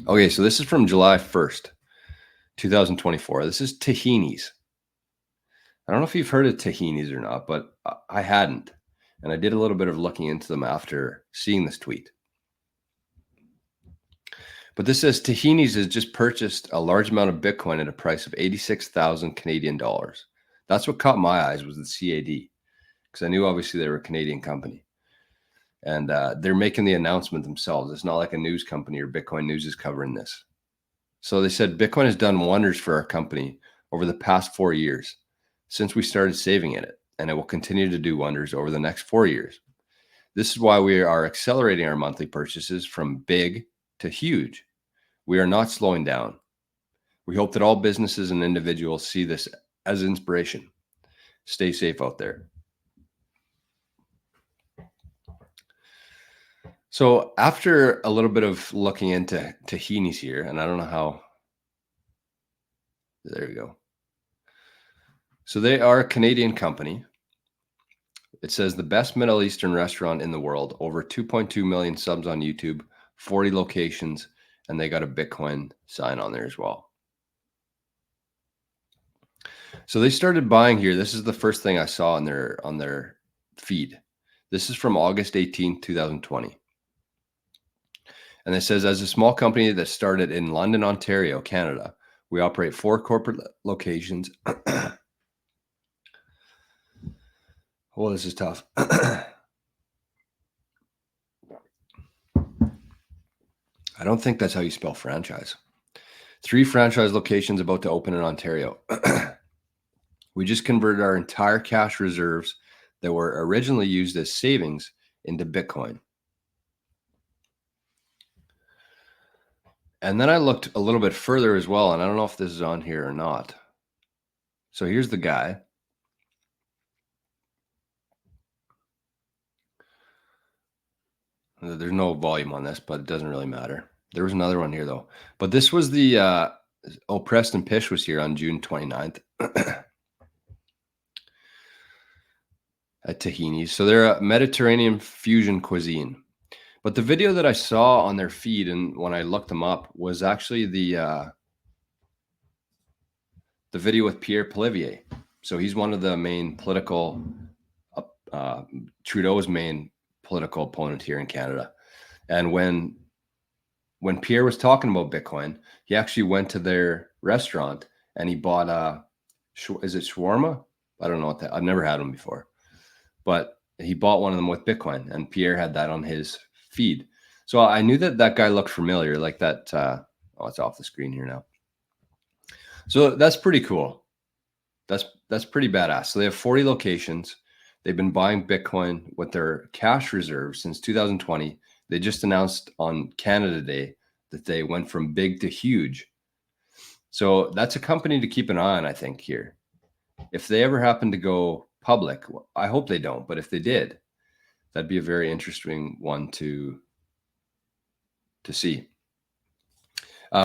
Okay, so this is from July 1st, 2024. This is tahinis. I don't know if you've heard of tahinis or not, but I hadn't. And I did a little bit of looking into them after seeing this tweet. But this says tahinis has just purchased a large amount of Bitcoin at a price of 86,000 Canadian dollars. That's what caught my eyes, was the CAD, because I knew obviously they were a Canadian company. And they're making the announcement themselves. It's not like a news company or Bitcoin News is covering this. So they said Bitcoin has done wonders for our company over the past 4 years since we started saving in it, and it will continue to do wonders over the next 4 years. This is why we are accelerating our monthly purchases from big to huge. We are not slowing down. We hope that all businesses and individuals see this as inspiration. Stay safe out there. So after a little bit of looking into tahinis here, and I don't know how, there we go. So they are a Canadian company. It says the best Middle Eastern restaurant in the world, over 2.2 million subs on YouTube, 40 locations, and they got a Bitcoin sign on there as well. So they started buying here. This is the first thing I saw on their feed. This is from August 18th, 2020. And it says, as a small company that started in London, Ontario, Canada, we operate 4 corporate locations. Well, this is tough. I don't think that's how you spell franchise. 3 franchise locations about to open in Ontario. We just converted our entire cash reserves that were originally used as savings into Bitcoin. And then I looked a little bit further as well, and I don't know if this is on here or not. So here's the guy. There's no volume on this, but it doesn't really matter. There was another one here, though. But this was the, Preston Pish was here on June 29th at Tahini's. So they're a Mediterranean fusion cuisine. But the video that I saw on their feed, and when I looked them up, was actually the video with Pierre Poilievre. So he's one of the main political, Trudeau's main political opponent here in Canada. And when Pierre was talking about Bitcoin, he actually went to their restaurant and he bought is it shawarma? I don't know what that, I've never had them before, but he bought one of them with Bitcoin, and Pierre had that on his feed. So I knew that guy looked familiar, like that. Oh, it's off the screen here now. So that's pretty cool. That's pretty badass. So they have 40 locations. They've been buying Bitcoin with their cash reserves since 2020. They just announced on Canada Day that they went from big to huge. So that's a company to keep an eye on, I think, here. If they ever happen to go public, I hope they don't, but if they did, that'd be a very interesting one to see.